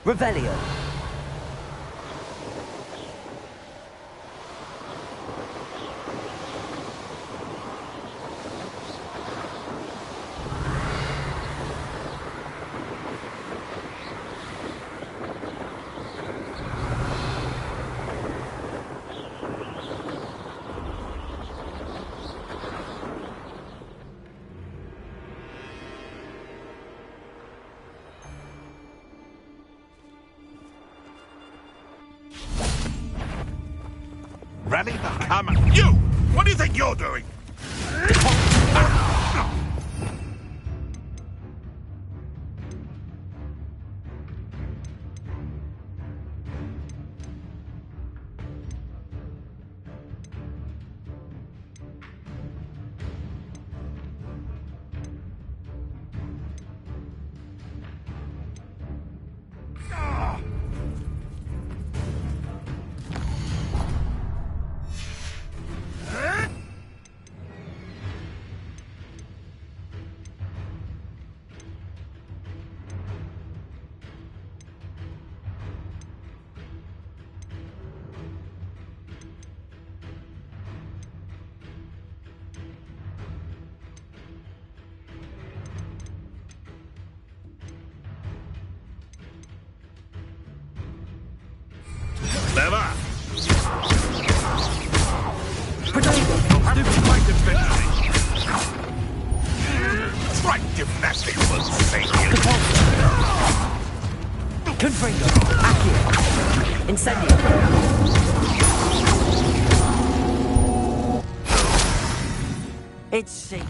Revelio. Rally the hammer. You! What do you think you're doing? Clever! Try gymnastics will save you. Confringo. Accio. Incendio. It's safe.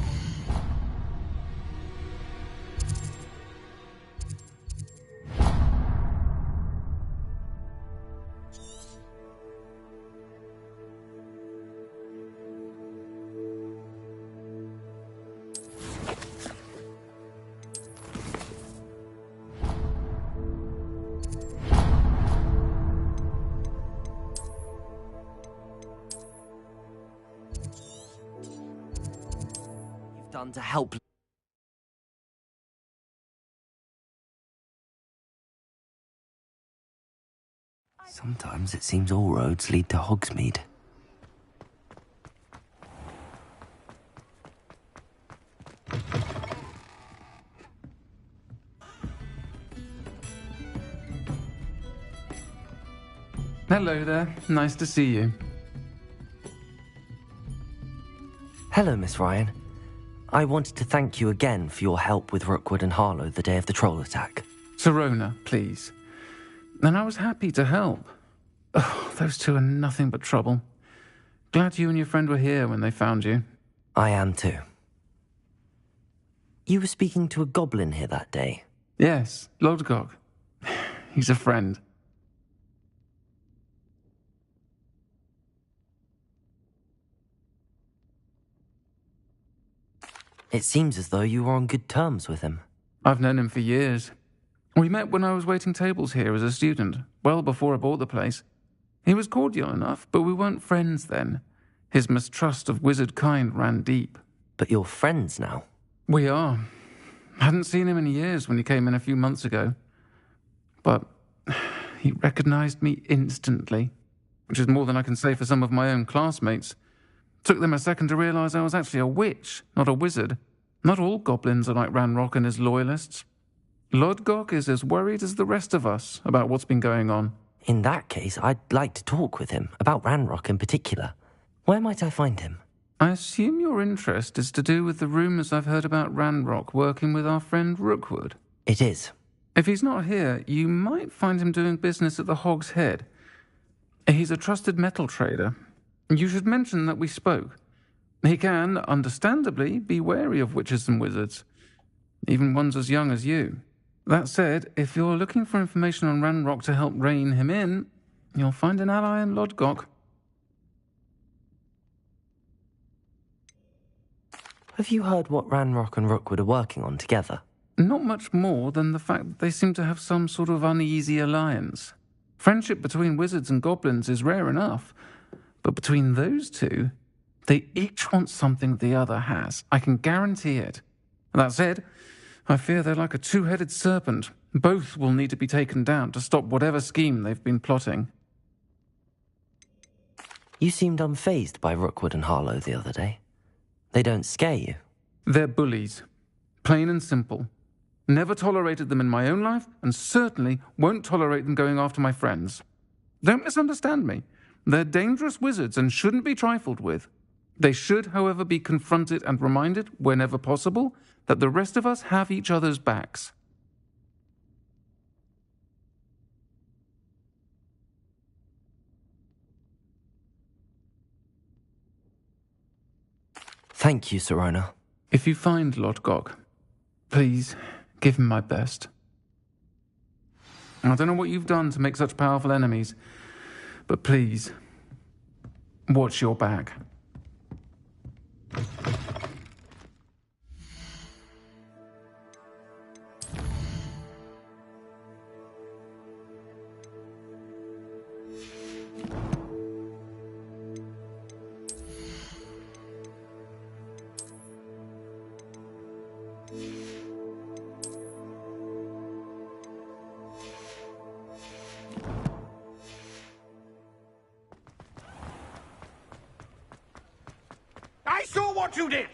Done to help. Sometimes it seems all roads lead to Hogsmeade. Hello there. Nice to see you. Hello, Miss Ryan. I wanted to thank you again for your help with Rookwood and Harlow the day of the troll attack. Serona, please. And I was happy to help. Oh, those two are nothing but trouble. Glad you and your friend were here when they found you. I am too. You were speaking to a goblin here that day? Yes, Lodgok. He's a friend. It seems as though you were on good terms with him. I've known him for years. We met when I was waiting tables here as a student, well before I bought the place. He was cordial enough, but we weren't friends then. His mistrust of wizard kind ran deep. But you're friends now? We are. Hadn't seen him in years when he came in a few months ago. But he recognized me instantly, which is more than I can say for some of my own classmates. Took them a second to realize I was actually a witch, not a wizard. Not all goblins are like Ranrock and his loyalists. Lodgok is as worried as the rest of us about what's been going on. In that case, I'd like to talk with him, about Ranrock in particular. Where might I find him? I assume your interest is to do with the rumours I've heard about Ranrock working with our friend Rookwood. It is. If he's not here, you might find him doing business at the Hog's Head. He's a trusted metal trader. You should mention that we spoke. He can, understandably, be wary of witches and wizards, even ones as young as you. That said, if you're looking for information on Ranrock to help rein him in, you'll find an ally in Lodgok. Have you heard what Ranrock and Rookwood are working on together? Not much more than the fact that they seem to have some sort of uneasy alliance. Friendship between wizards and goblins is rare enough, but between those two, they each want something the other has. I can guarantee it. That said, I fear they're like a two-headed serpent. Both will need to be taken down to stop whatever scheme they've been plotting. You seemed unfazed by Rookwood and Harlow the other day. They don't scare you. They're bullies. Plain and simple. Never tolerated them in my own life, and certainly won't tolerate them going after my friends. Don't misunderstand me. They're dangerous wizards and shouldn't be trifled with. They should, however, be confronted and reminded, whenever possible, that the rest of us have each other's backs. Thank you, Sirona. If you find Lodgok, please give him my best. I don't know what you've done to make such powerful enemies, but please, watch your back. I saw what you did!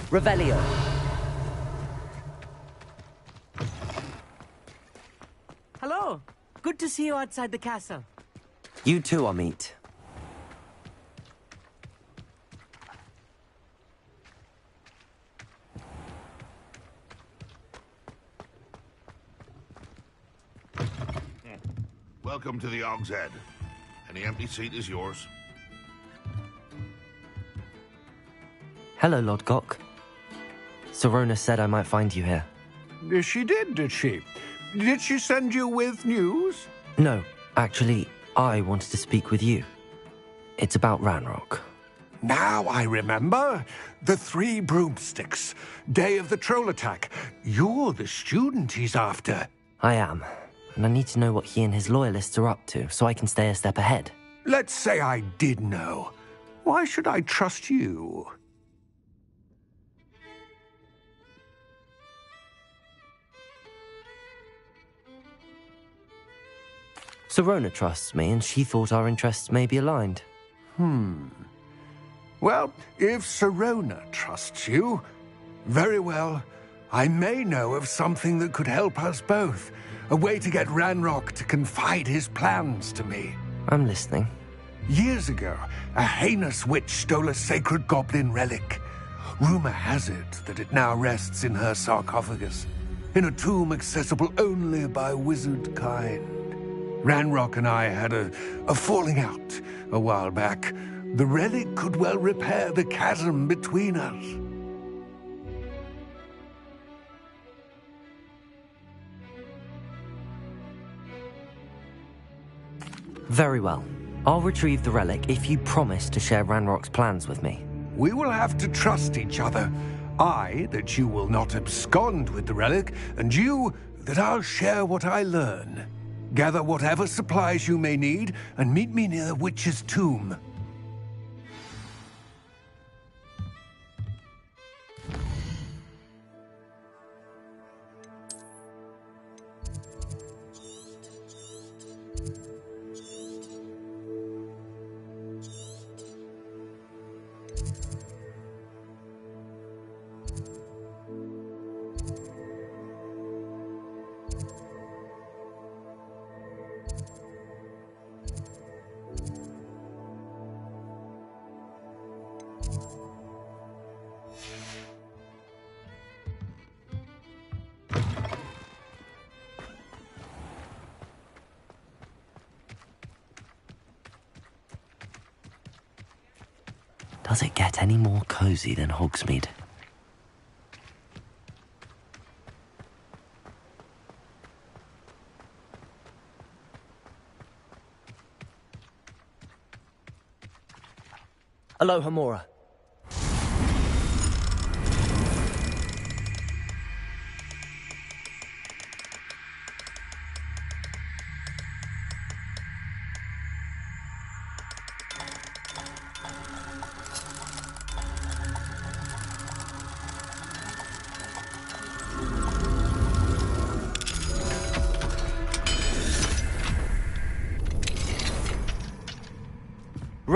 Revelio. Hello. Good to see you outside the castle. You too, Amit. Welcome to the Og's Head. Any empty seat is yours. Hello, Lodgok. Sirona said I might find you here. She did she? Did she send you with news? No, actually, I wanted to speak with you. It's about Ranrock. Now I remember. The 3 broomsticks. Day of the troll attack. You're the student he's after. I am, and I need to know what he and his loyalists are up to so I can stay a step ahead. Let's say I did know. Why should I trust you? Sirona trusts me, and she thought our interests may be aligned. Well, if Sirona trusts you, very well. I may know of something that could help us both. A way to get Ranrock to confide his plans to me. I'm listening. Years ago, a heinous witch stole a sacred goblin relic. Rumor has it that it now rests in her sarcophagus, in a tomb accessible only by wizard kind. Ranrock and I had a falling out a while back. The relic could well repair the chasm between us. Very well. I'll retrieve the relic if you promise to share Ranrock's plans with me. We will have to trust each other. I, that you will not abscond with the relic, and you, that I'll share what I learn. Gather whatever supplies you may need, and meet me near the witch's tomb. Does it get any more cozy than Hogsmeade? Aloha, Mora.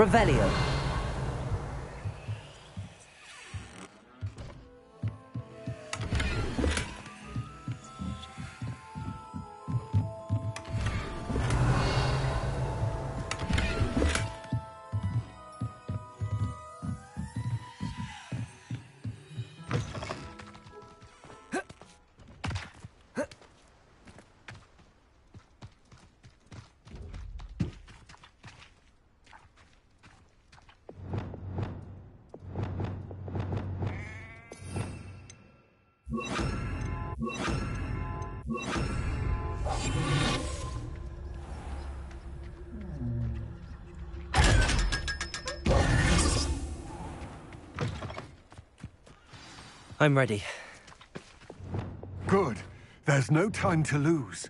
Revelio. I'm ready. Good. There's no time to lose.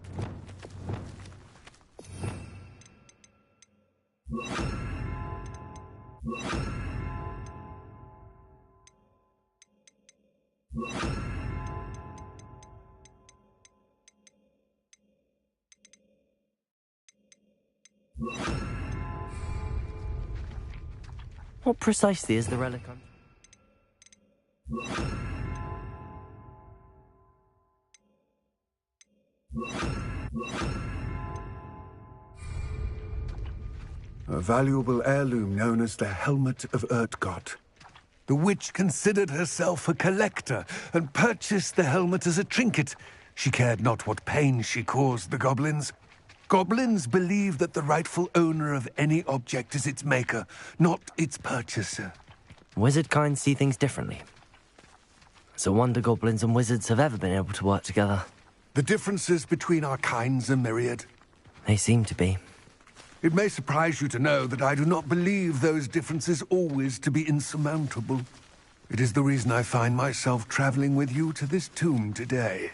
What precisely is the relic on? A valuable heirloom known as the Helmet of Urtgott. The witch considered herself a collector and purchased the helmet as a trinket. She cared not what pain she caused the goblins. Goblins believe that the rightful owner of any object is its maker, not its purchaser. Wizard kind see things differently. It's a wonder goblins and wizards have ever been able to work together. The differences between our kinds are myriad. They seem to be. It may surprise you to know that I do not believe those differences always to be insurmountable. It is the reason I find myself traveling with you to this tomb today.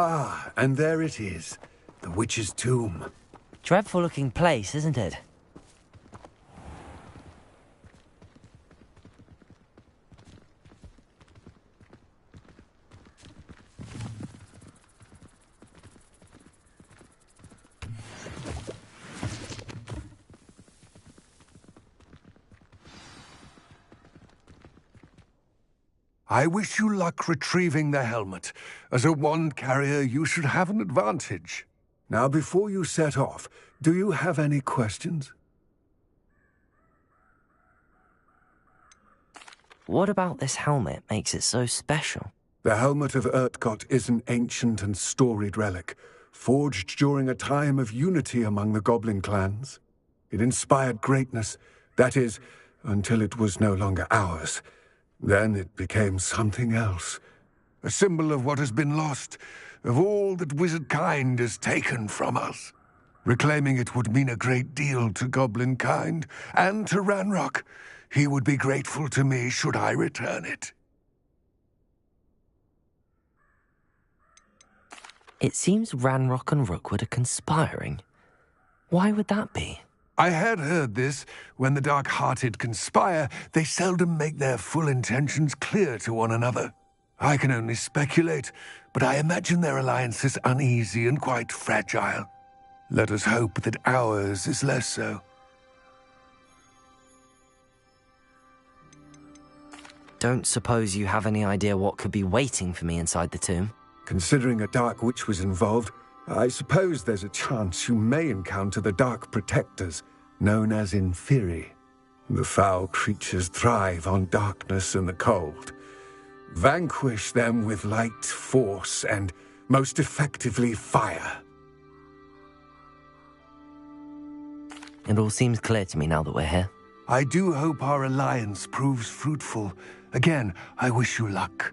Ah, and there it is. The witch's tomb. Dreadful looking place, isn't it? I wish you luck retrieving the helmet. As a wand carrier, you should have an advantage. Now, before you set off, do you have any questions? What about this helmet makes it so special? The Helmet of Urtgott is an ancient and storied relic, forged during a time of unity among the goblin clans. It inspired greatness, that is, until it was no longer ours. Then it became something else. A symbol of what has been lost, of all that wizard kind has taken from us. Reclaiming it would mean a great deal to goblin kind, and to Ranrock. He would be grateful to me should I return it. It seems Ranrock and Rookwood are conspiring. Why would that be? I had heard this. When the dark-hearted conspire, they seldom make their full intentions clear to one another. I can only speculate, but I imagine their alliance is uneasy and quite fragile. Let us hope that ours is less so. Don't suppose you have any idea what could be waiting for me inside the tomb? Considering a Dark Witch was involved, I suppose there's a chance you may encounter the Dark Protectors, known as Inferi. The foul creatures thrive on darkness and the cold. Vanquish them with light, force, and, most effectively, fire. It all seems clear to me now that we're here. I do hope our alliance proves fruitful. Again, I wish you luck.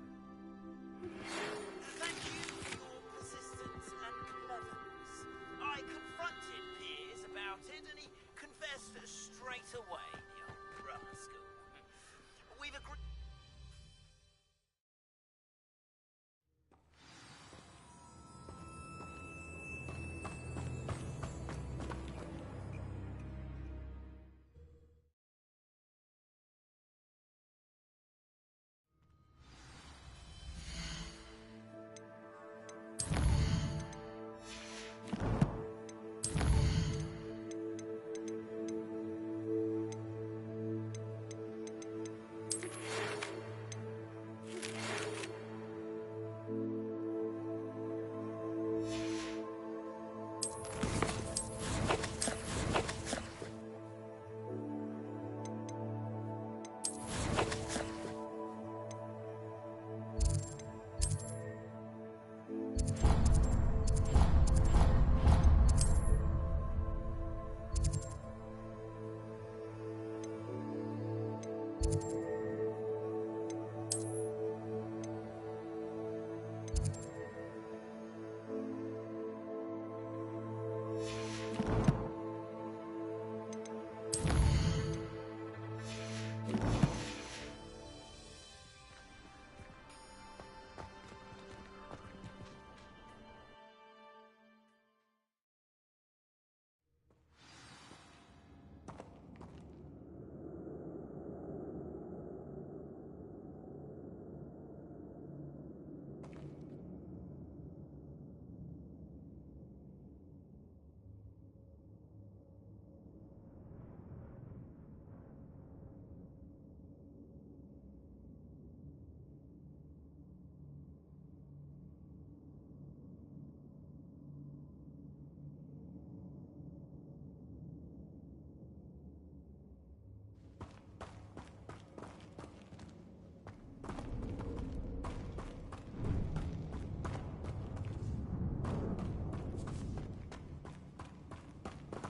Thank you for your persistence and cleverness. I confronted Piers about it, and he confessed straight away, the old rascal. We've agreed.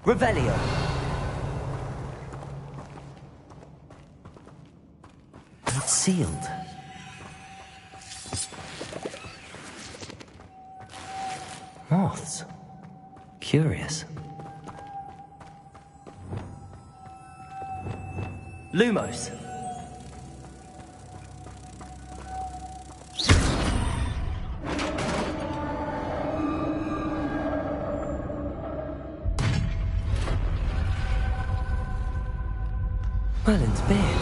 Revelio! It's sealed. Moths. Curious. Lumos! Merlin's beard.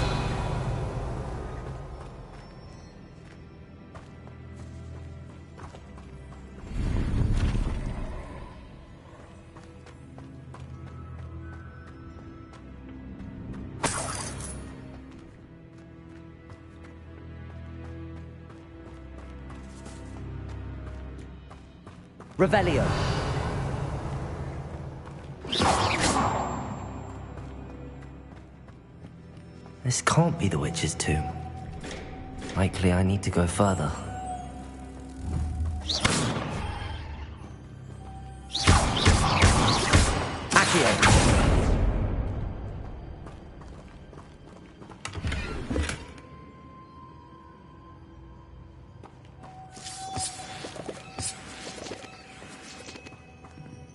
Revelio. This can't be the witch's tomb. Likely I need to go further. Accio!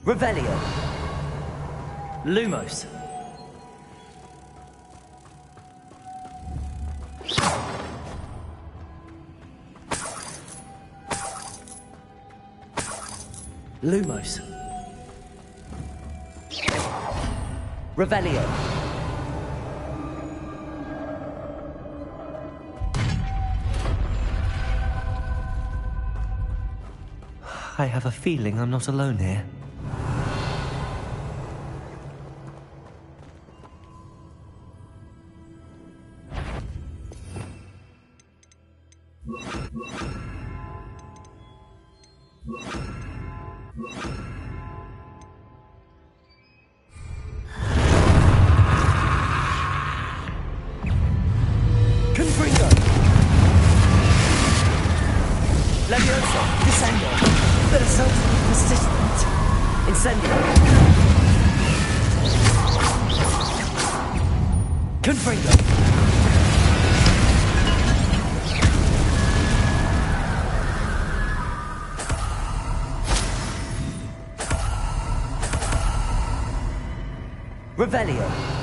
Revelio. Lumos. Lumos. Revelio. I have a feeling I'm not alone here. Confringo! Levioso! Descendo! Verso! Persistent! Incendio! Confringo! Revelio!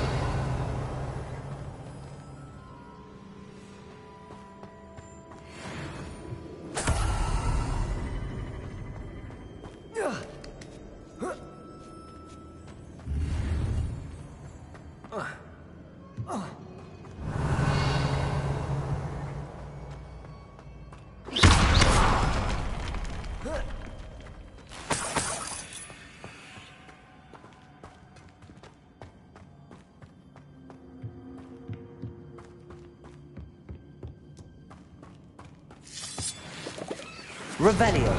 Revelio.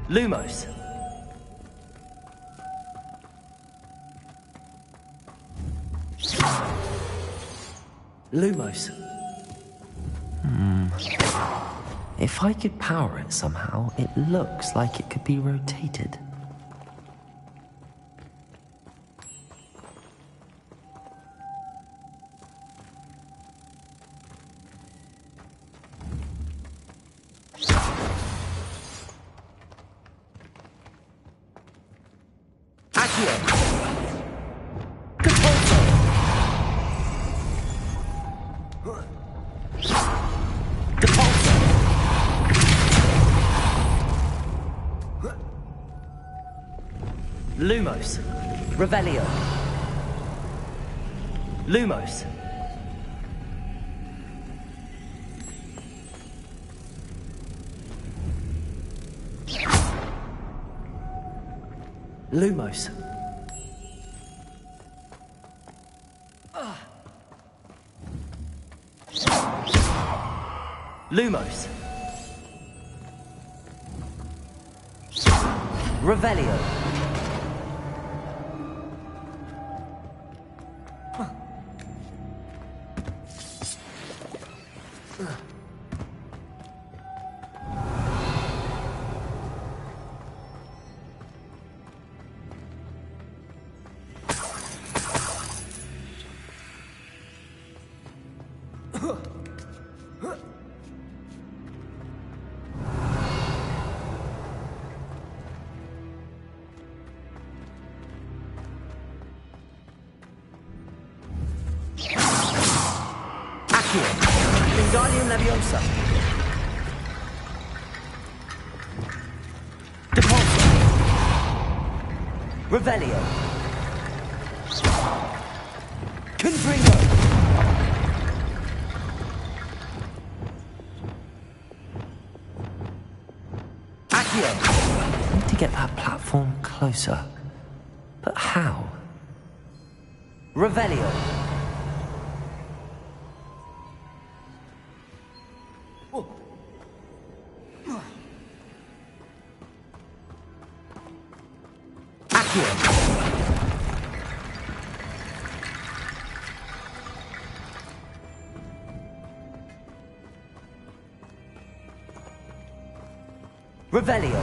Lumos. Lumos. If I could power it somehow, it looks like it could be rotated. Lumos. Revelio. Lumos. Lumos. Lumos. Revelio. Wingardium Leviosa. Depulso. Revelio. Confringo. Accio. I need to get that platform closer. But how? Revelio. Revelio.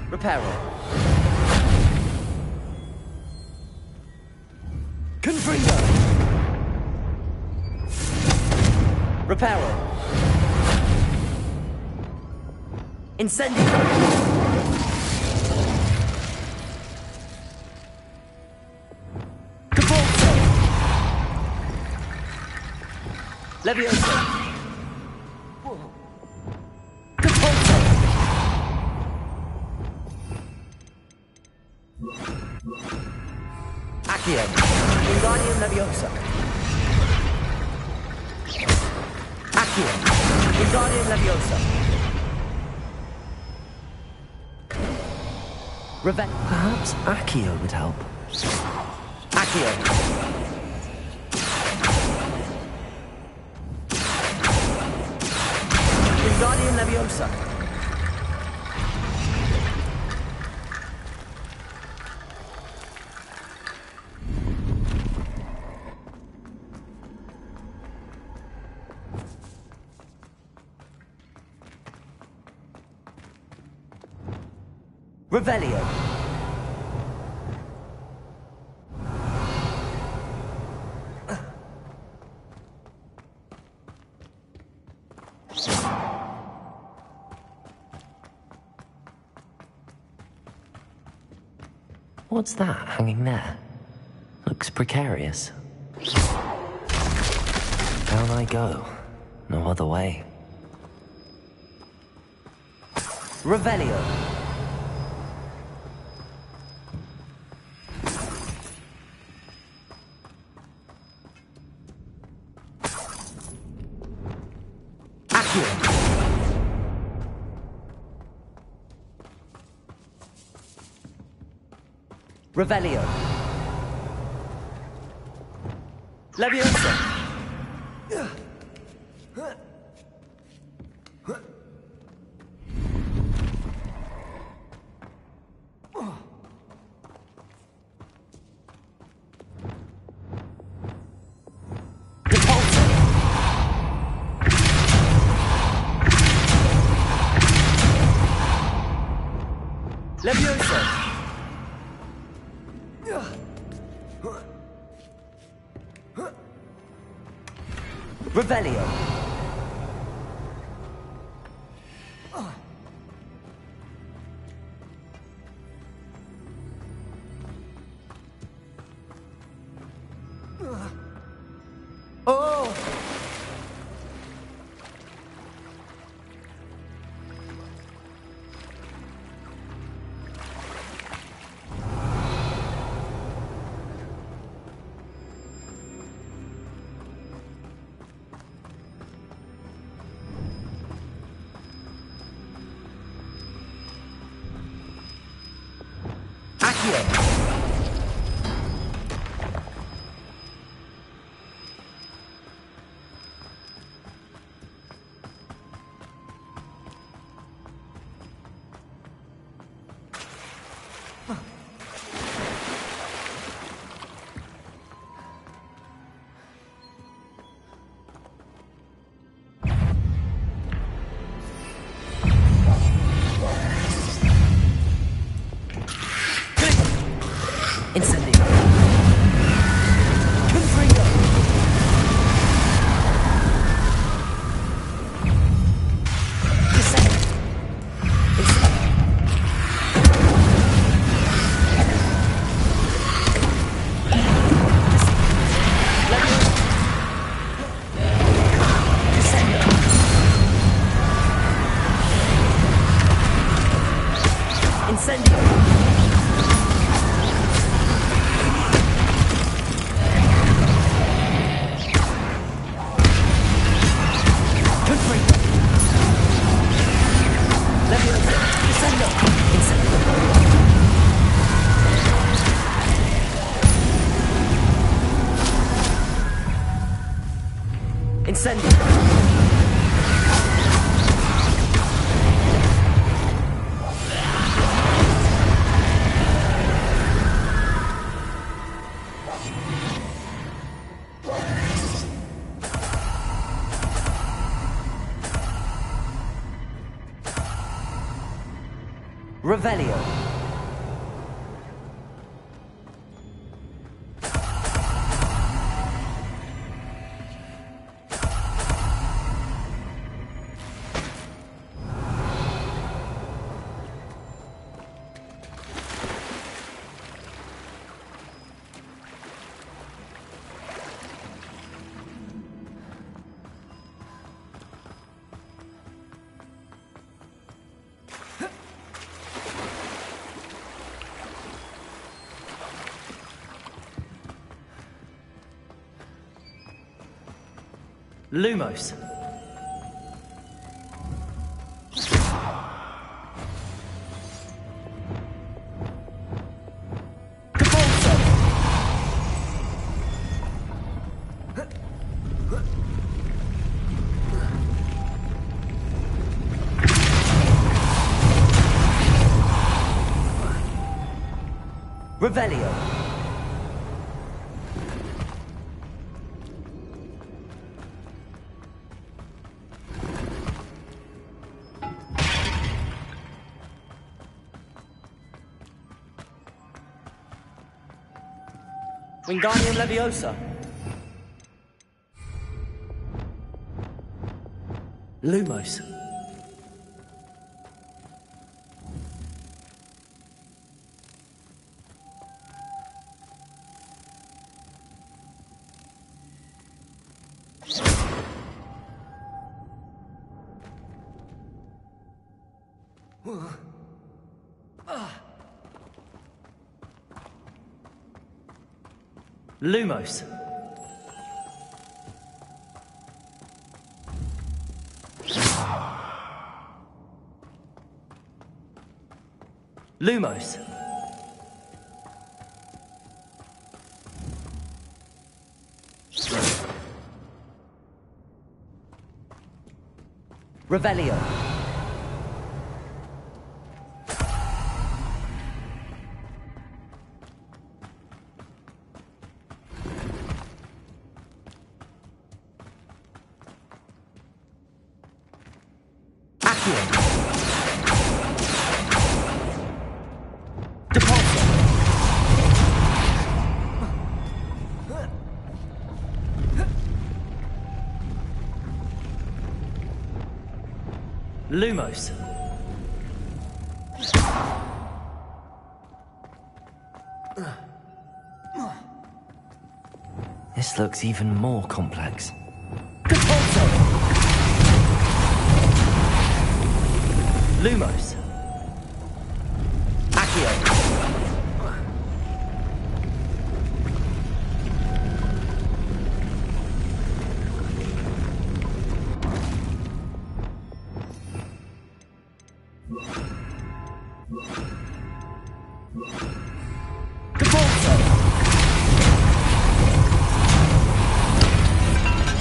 Reparo. Confringo. Reparo. Incendio. Cavolto. Levioso. Cavolto. Accio. Wingardium Leviosa. Accio. Wingardium Leviosa. Perhaps Accio would help. Accio. Wingardium Leviosa. Revelio. What's that hanging there? Looks precarious. Down I go. No other way. Revelio. Revelio. Leviosa. Leviosa. Revelio. Oh! Incendio. Confringo. Descend. Incendio. Revelio. Lumos. Revelio. Wingardium Leviosa. Lumos. Lumos. Lumos. Revelio. Lumos. This looks even more complex. Lumos. Accio.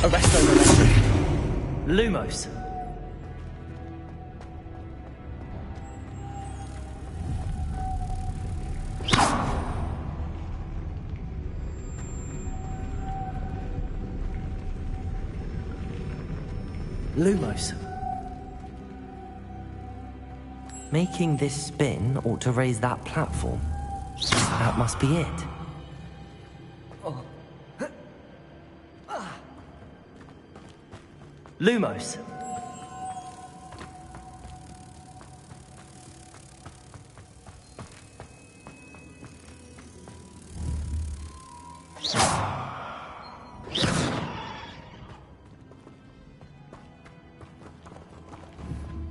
Arresto Momentum. Lumos. Lumos. Making this spin ought to raise that platform. That must be it. Lumos.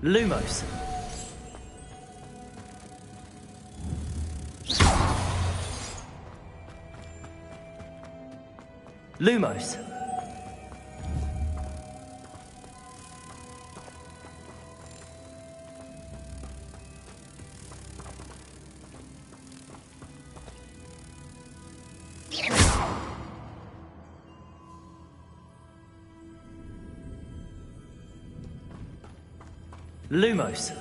Lumos. Lumos. Lumos.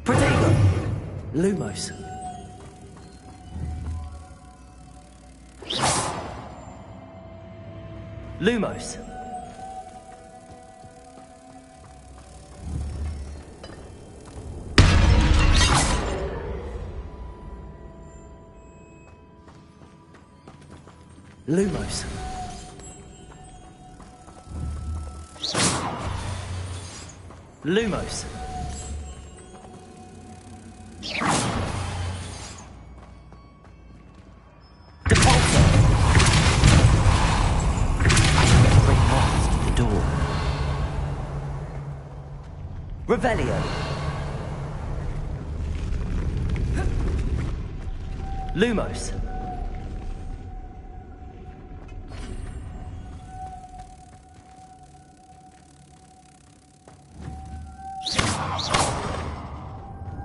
Protego. Lumos. Lumos. Lumos. Lumos. Depulso. I need to bring Moths to the door. Revelio. Lumos.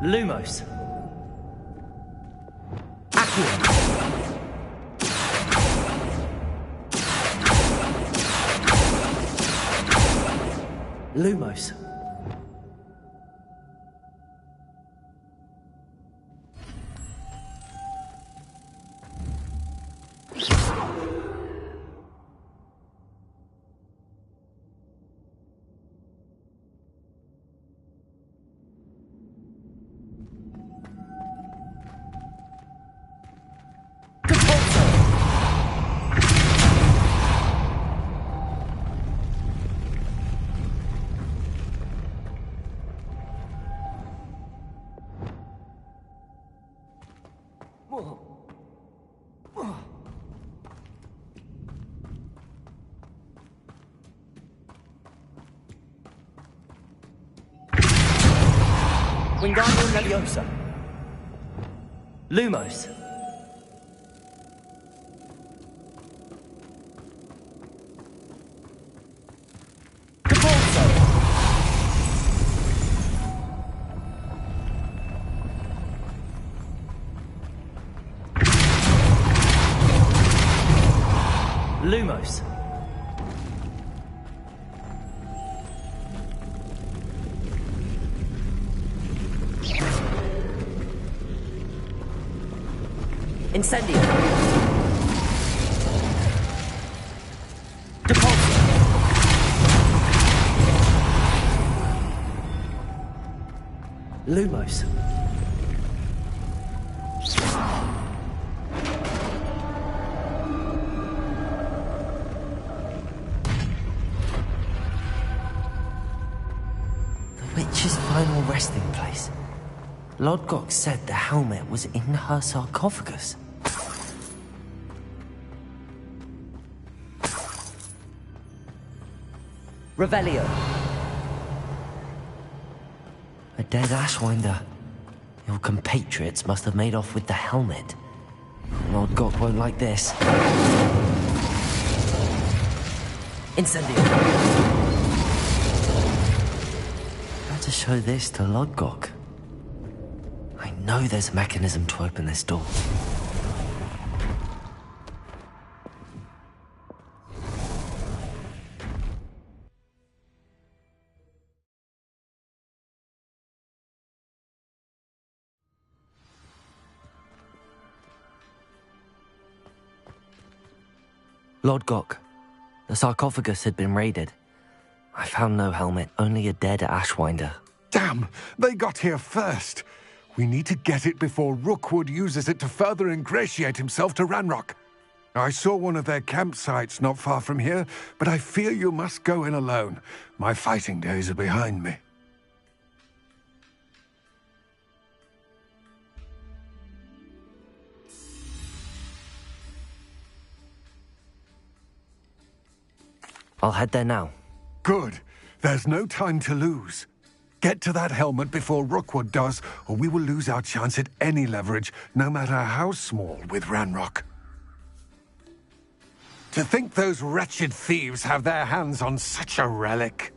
Lumos. Acquion. Lumos. Wingardium Leviosa. Lumos. Depulso. Lumos. Incendio. Depulso. Lumos. The witch's final resting place. Lodgok said the helmet was in her sarcophagus. Revelio. A dead Ashwinder. Your compatriots must have made off with the helmet. Lodgok won't like this. Incendio. Better show this to Lodgok. I know there's a mechanism to open this door. Lodgok, the sarcophagus had been raided. I found no helmet, only a dead Ashwinder. Damn! They got here first! We need to get it before Rookwood uses it to further ingratiate himself to Ranrock. I saw one of their campsites not far from here, but I fear you must go in alone. My fighting days are behind me. I'll head there now. Good. There's no time to lose. Get to that helmet before Rookwood does, or we will lose our chance at any leverage, no matter how small, with Ranrock. To think those wretched thieves have their hands on such a relic.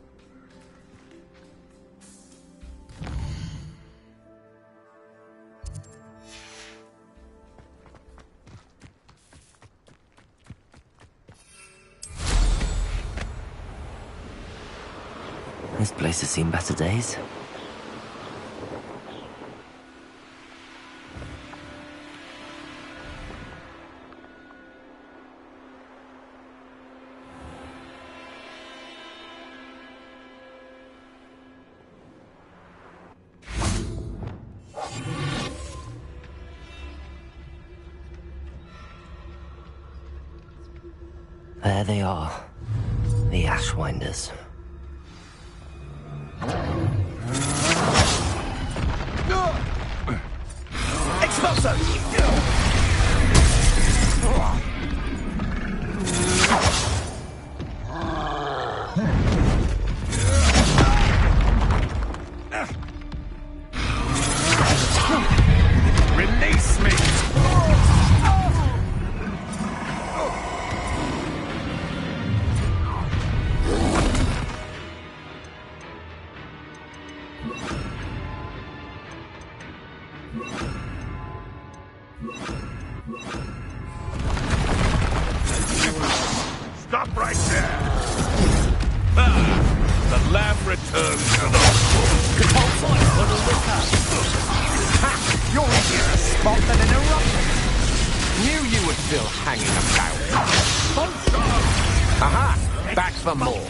This place has seen better days. There they are. The Ashwinders. Expulso! Release me! Stop right there! The lamb returns to the You're easier to spot than an eruption. Knew you were still hanging about. Aha! Back for more.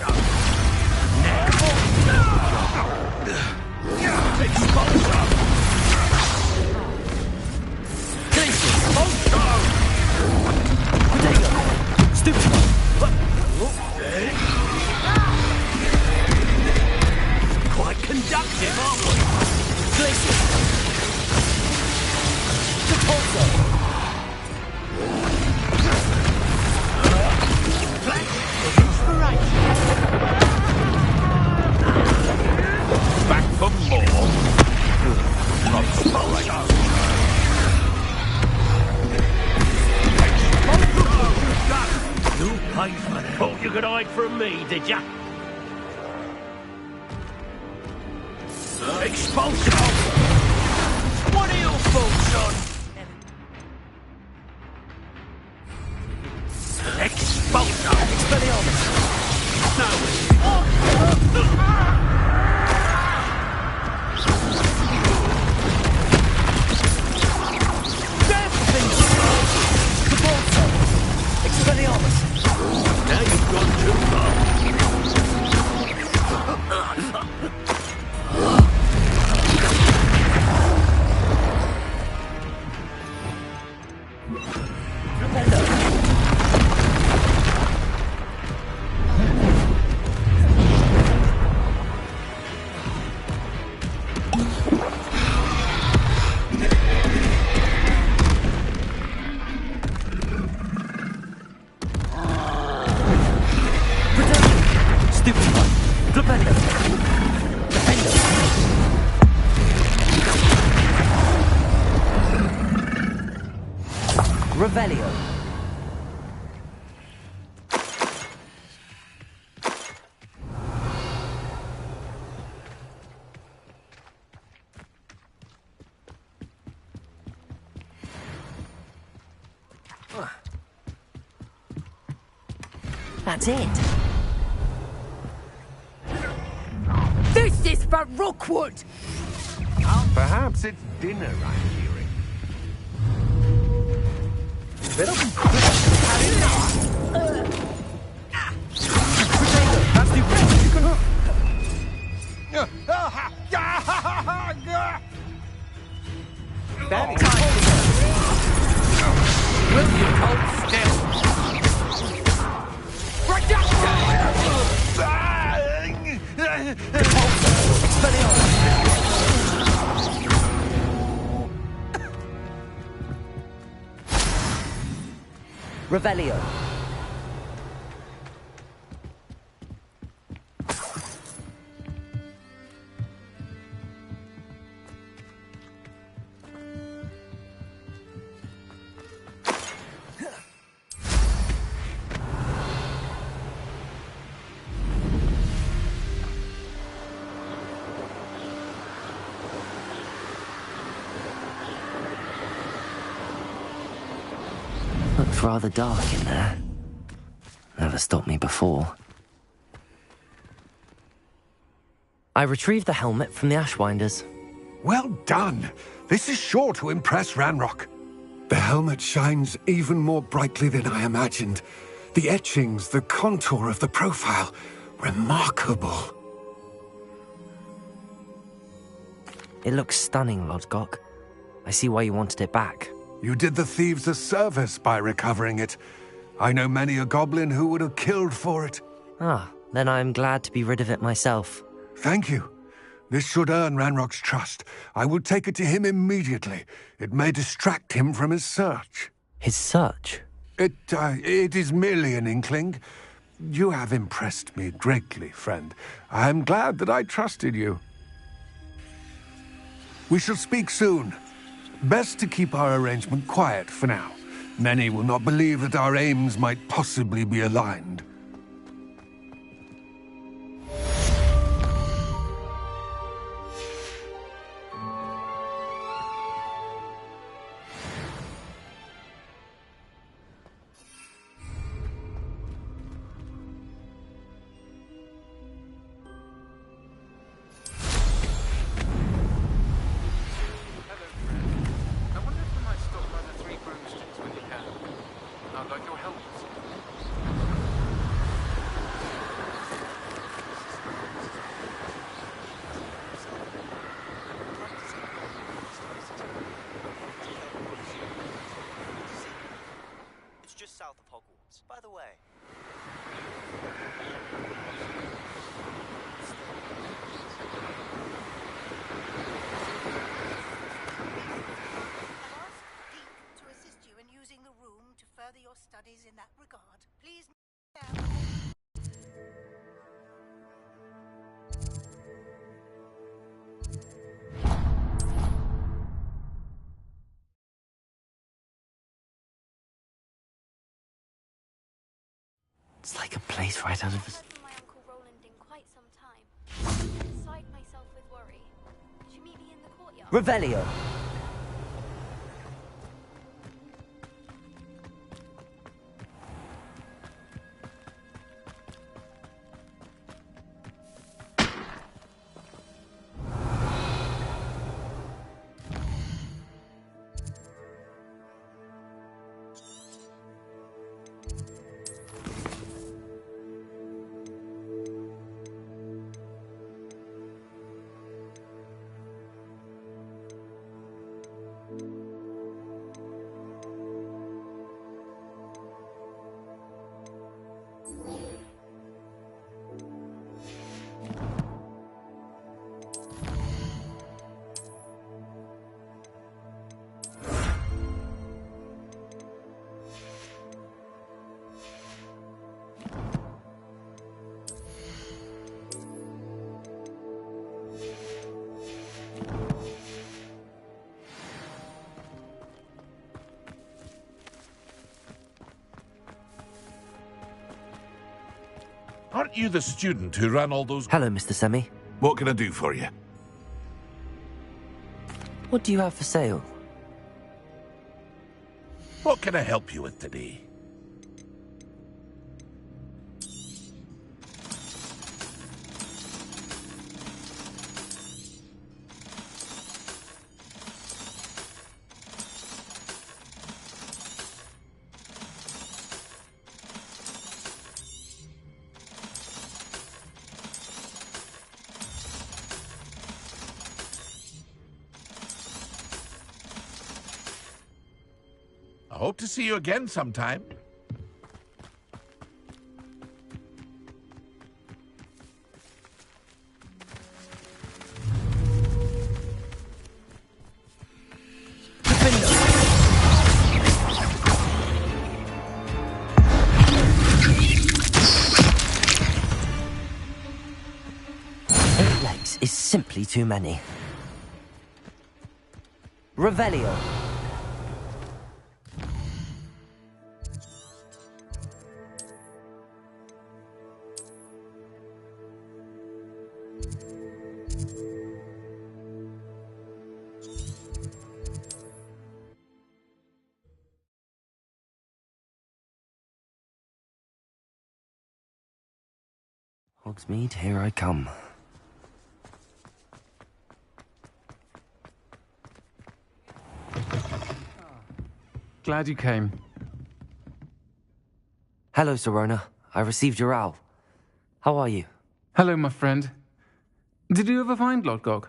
Quite conductive, aren't we? back for more. Not falling. You paid for that. Thought you could hide from me, did ya? Expulsion! What are your thoughts on? Expulsion! Expelliarmus! No! Expelliarmus! Now you've gone too far. Revelio. That's it. This is for Rookwood! Perhaps it's dinner I'm hearing. Will you hold still? Revelio. Looks rather dark in there. Never stopped me before. I retrieved the helmet from the Ashwinders. Well done. This is sure to impress Ranrock. The helmet shines even more brightly than I imagined. The etchings, the contour of the profile. Remarkable. It looks stunning, Lodgok. I see why you wanted it back. You did the thieves a service by recovering it. I know many a goblin who would have killed for it. Ah, then I am glad to be rid of it myself. Thank you. This should earn Ranrock's trust. I will take it to him immediately. It may distract him from his search. His search? It is merely an inkling. You have impressed me greatly, friend. I am glad that I trusted you. We shall speak soon. Best to keep our arrangement quiet for now. Many will not believe that our aims might possibly be aligned. I wonder if you might stop by the Three Broomsticks when you can. I'd like your help. It's just south of Hogwarts, by the way. To assist you in using the room to further your studies in that regard. Please. It's like a place right out of I've a... heard from my Uncle Roland in quite some time. Beside myself with worry. Could you meet me in the courtyard? Revelio! Aren't you the student who ran all those... Hello, Mr. Semi. What can I do for you? What do you have for sale? What can I help you with today? I hope to see you again sometime. Eight legs is simply too many. Revelio. Hogsmeade, here I come. Glad you came. Hello, Serona. I received your owl. How are you? Hello, my friend. Did you ever find Lodgok?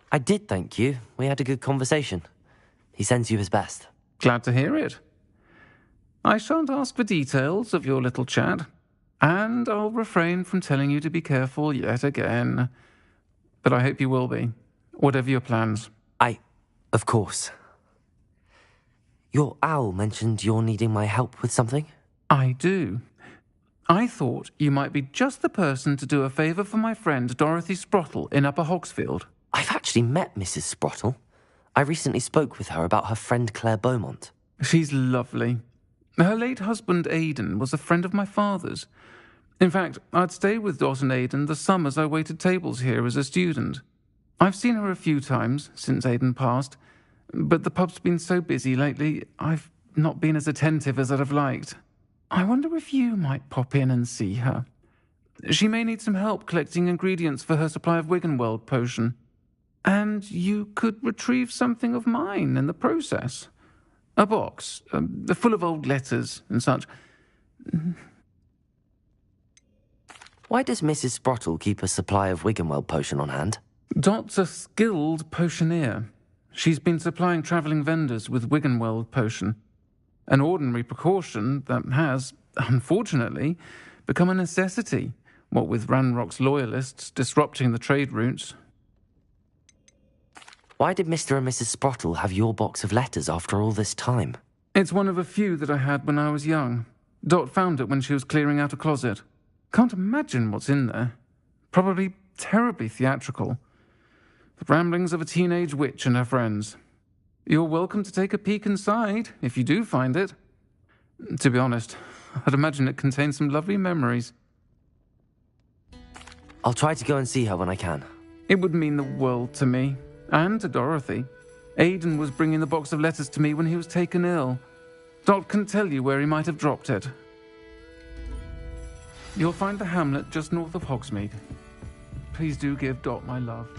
I did, thank you. We had a good conversation. He sends you his best. Glad to hear it. I shan't ask for details of your little chat, and I'll refrain from telling you to be careful yet again. But I hope you will be, whatever your plans. Of course. Your owl mentioned you're needing my help with something? I do. I thought you might be just the person to do a favour for my friend Dorothy Sprottle in Upper Hogsfield. I've actually met Mrs. Sprottle. I recently spoke with her about her friend Claire Beaumont. She's lovely. Her late husband Aidan was a friend of my father's. In fact, I'd stay with Dot and Aidan the summers I waited tables here as a student. I've seen her a few times since Aidan passed, but the pub's been so busy lately, I've not been as attentive as I'd have liked. I wonder if you might pop in and see her. She may need some help collecting ingredients for her supply of Wiggenweld potion. And you could retrieve something of mine in the process. A box, full of old letters and such. Why does Mrs. Sprottle keep a supply of Wiggenweld potion on hand? Dot's a skilled potioneer. She's been supplying travelling vendors with Wiggenweld potion. An ordinary precaution that has, unfortunately, become a necessity, what with Ranrock's loyalists disrupting the trade routes. Why did Mr. and Mrs. Sprottle have your box of letters after all this time? It's one of a few that I had when I was young. Dot found it when she was clearing out a closet. Can't imagine what's in there. Probably terribly theatrical. The ramblings of a teenage witch and her friends. You're welcome to take a peek inside, if you do find it. To be honest, I'd imagine it contains some lovely memories. I'll try to go and see her when I can. It would mean the world to me, and to Dorothy. Aidan was bringing the box of letters to me when he was taken ill. Dot can tell you where he might have dropped it. You'll find the hamlet just north of Hogsmeade. Please do give Dot my love.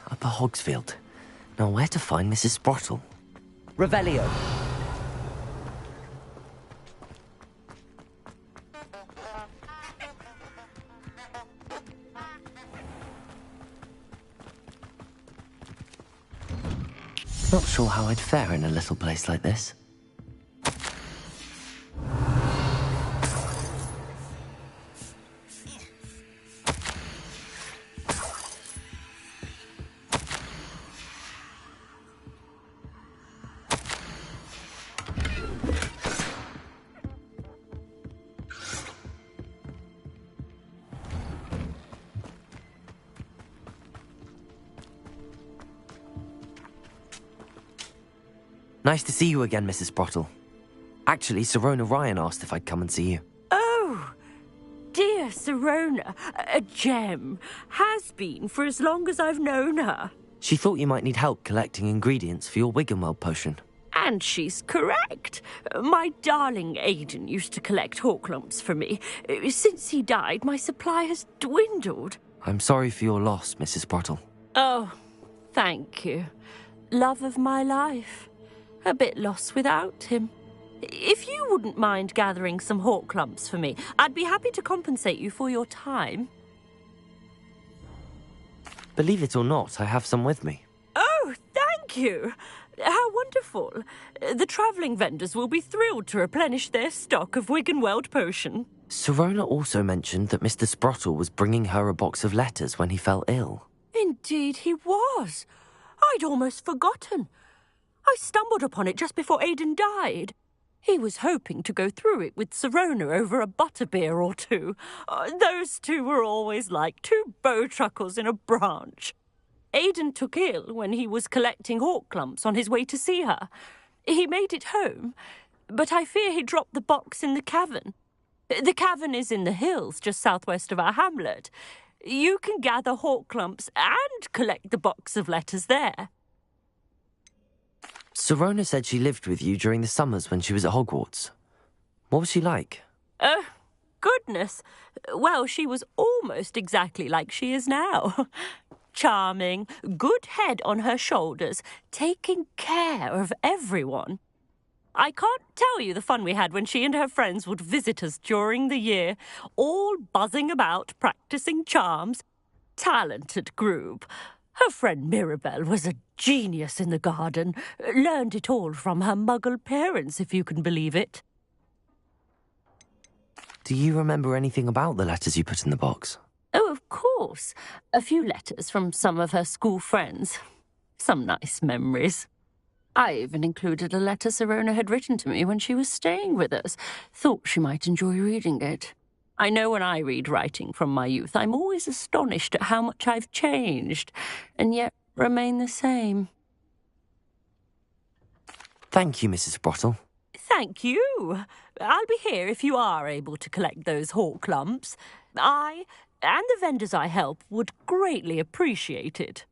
Upper Hogsfield. Now where to find Mrs. Sprottle? Revelio. Not sure how I'd fare in a little place like this. Nice to see you again, Mrs. Sprottle. Actually, Sirona Ryan asked if I'd come and see you. Oh, dear Sirona, a gem. Has been for as long as I've known her. She thought you might need help collecting ingredients for your Wiggenweld potion. And she's correct. My darling Aidan used to collect hawk lumps for me. Since he died, my supply has dwindled. I'm sorry for your loss, Mrs. Sprottle. Oh, thank you. Love of my life. A bit lost without him. If you wouldn't mind gathering some hawk lumps for me, I'd be happy to compensate you for your time. Believe it or not, I have some with me. Oh, thank you. How wonderful. The travelling vendors will be thrilled to replenish their stock of Wiggenweld potion. Sirona also mentioned that Mr. Sprottle was bringing her a box of letters when he fell ill. Indeed he was. I'd almost forgotten. I stumbled upon it just before Aidan died. He was hoping to go through it with Sirona over a butterbeer or two. Those two were always like two bowtruckles in a branch. Aidan took ill when he was collecting hawk lumps on his way to see her. He made it home, but I fear he dropped the box in the cavern. The cavern is in the hills just southwest of our hamlet. You can gather hawk lumps and collect the box of letters there. Sirona said she lived with you during the summers when she was at Hogwarts. What was she like? goodness. Well, she was almost exactly like she is now. Charming, good head on her shoulders, taking care of everyone. I can't tell you the fun we had when she and her friends would visit us during the year, all buzzing about, practicing charms. Talented group. Her friend Mirabelle was a genius in the garden. Learned it all from her muggle parents, if you can believe it. Do you remember anything about the letters you put in the box? Oh, of course. A few letters from some of her school friends. Some nice memories. I even included a letter Sirona had written to me when she was staying with us. Thought she might enjoy reading it. I know when I read writing from my youth, I'm always astonished at how much I've changed, and yet remain the same. Thank you, Mrs. Brottle. Thank you. I'll be here if you are able to collect those hawk lumps. I, and the vendors I help, would greatly appreciate it.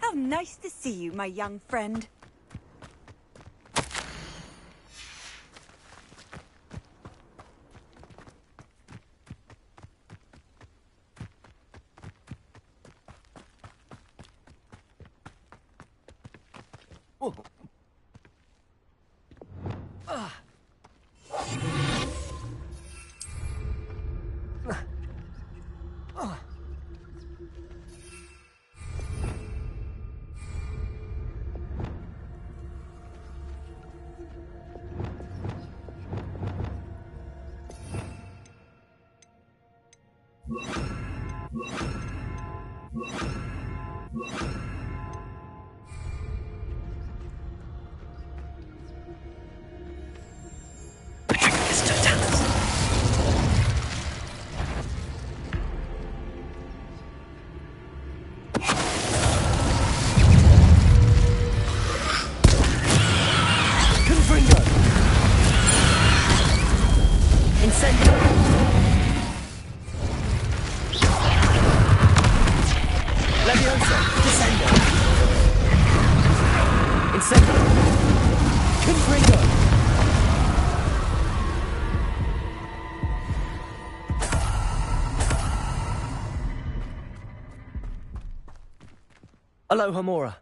How nice to see you, my young friend. Aloha, Mora.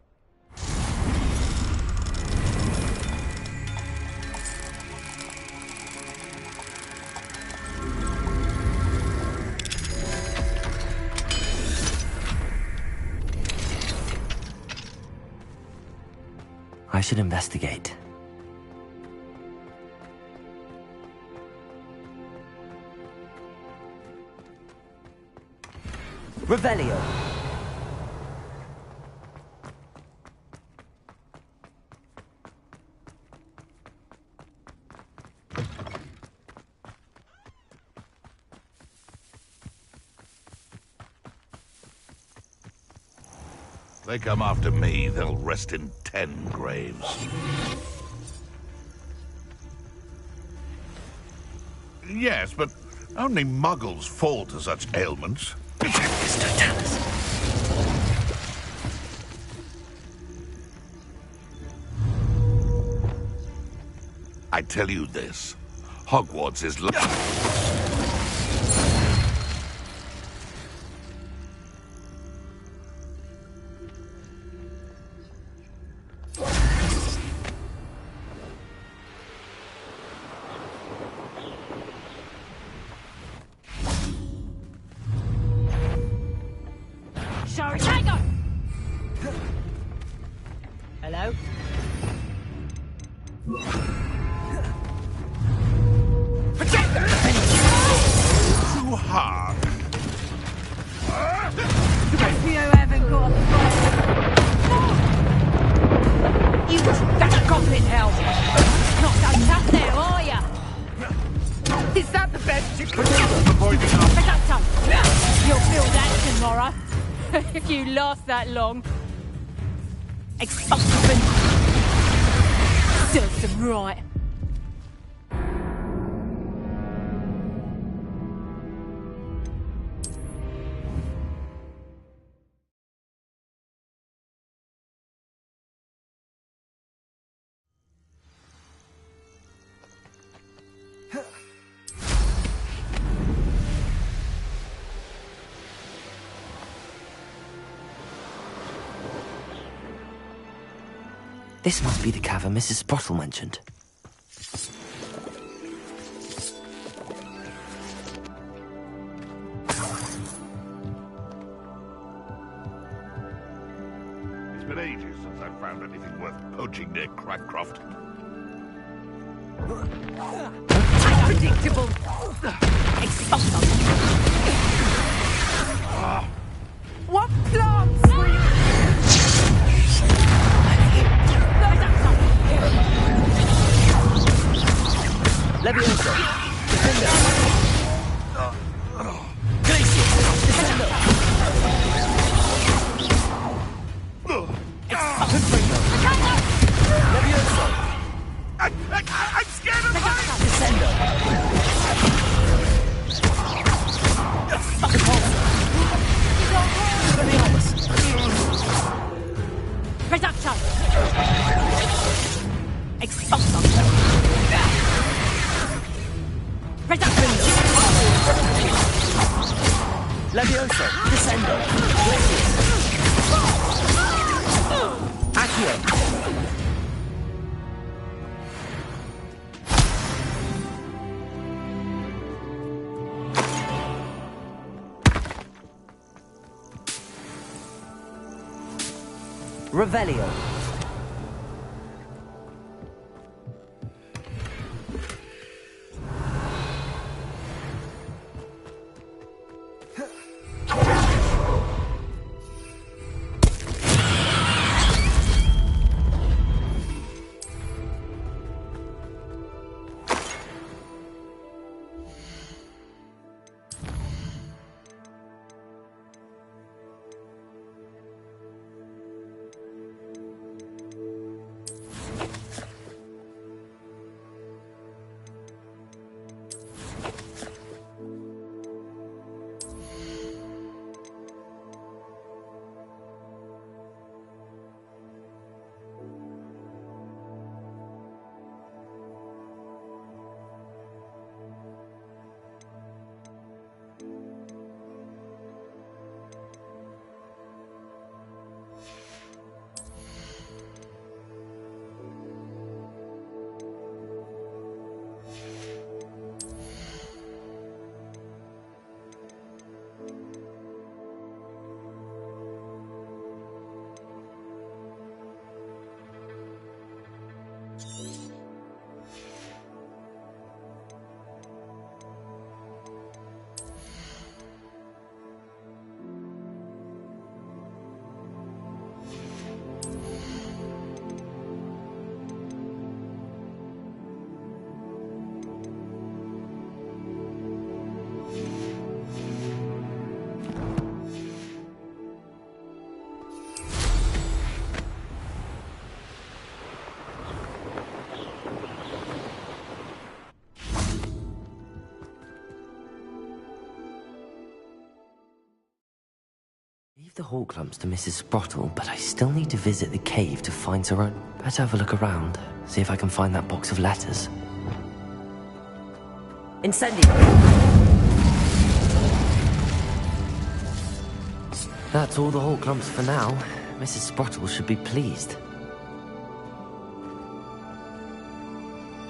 I should investigate. Revelio. They come after me, they'll rest in 10 graves. Yes, but only muggles fall to such ailments. I tell you this, Hogwarts is... Sorry, Tiger! Hello? Too hard. You haven't got a You that goblin hell! Not so tough now, are ya? Is that the best you can do? Pick up some. You'll feel that tomorrow. If you last that long. Expulsion. Serves them right. This must be the cavern Mrs. Sprottle mentioned. It's been ages since I've found anything worth poaching near Crabcroft. Unpredictable. Expulso. What plants were you... Levioso! Defender! Glacius! Defender! Confringo! Levioso! I'm scared of heights! Descendo! Leviomus! Reduction. Expulso. Reduction. Levioso! Descendo! Glacius! Accio! Revelio. Leave the hawk lumps to Mrs. Sprottle, but I still need to visit the cave to find Sarone. Better have a look around, see if I can find that box of letters. Incendio! That's all the hawk lumps for now. Mrs. Sprottle should be pleased.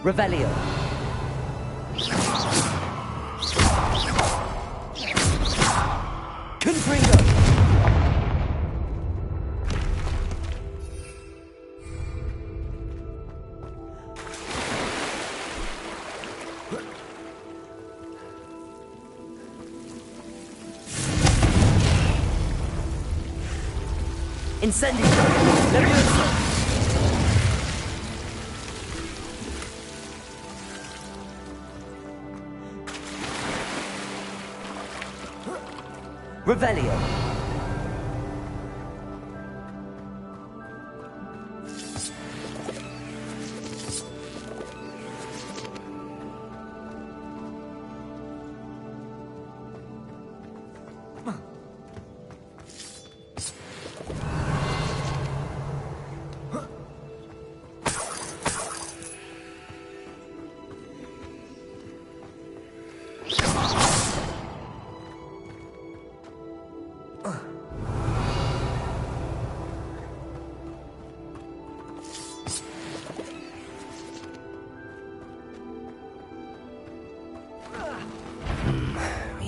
Revelio! Confringo! Incendio! Levioso! Revelio!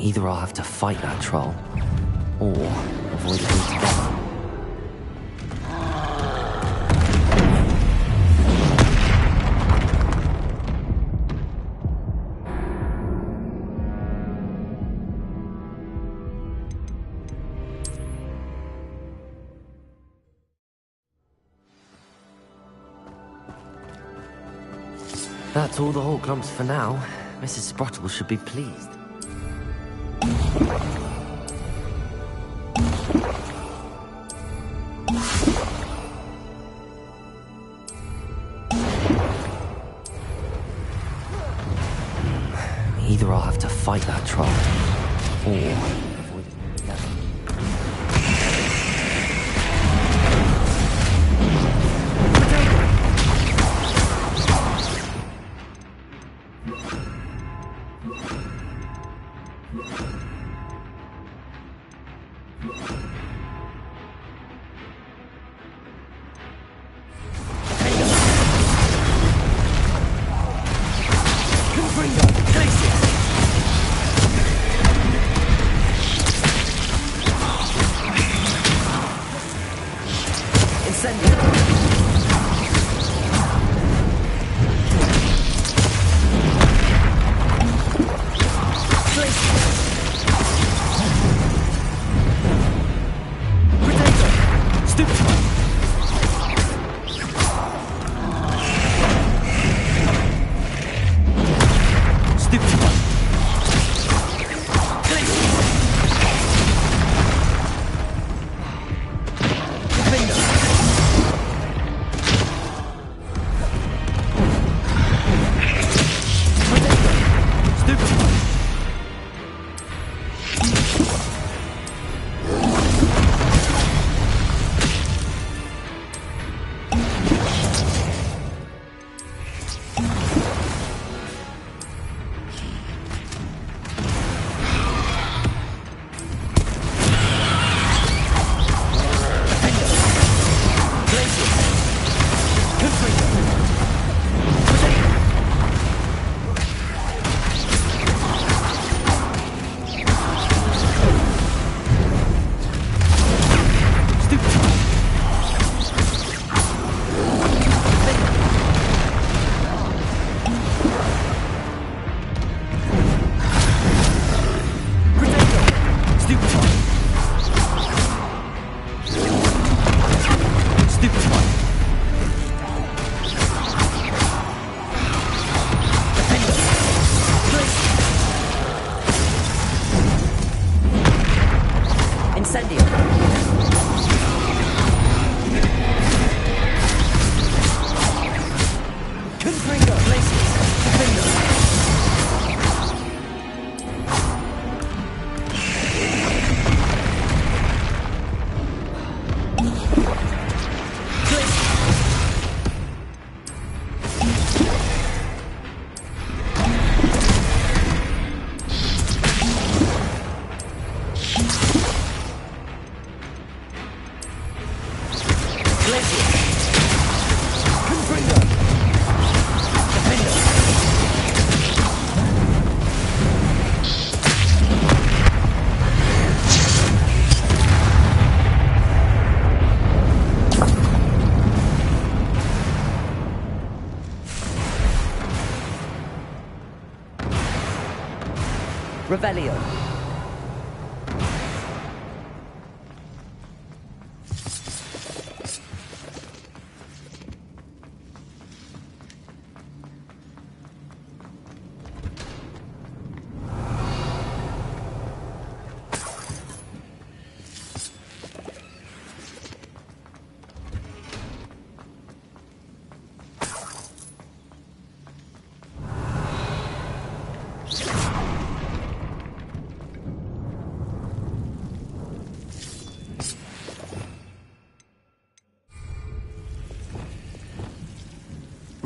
Either I'll have to fight that troll, or avoid it altogether. That's all the whole clumps for now. Mrs. Sprottle should be pleased. Either I'll have to fight that troll, or avoid it altogether. Revelio.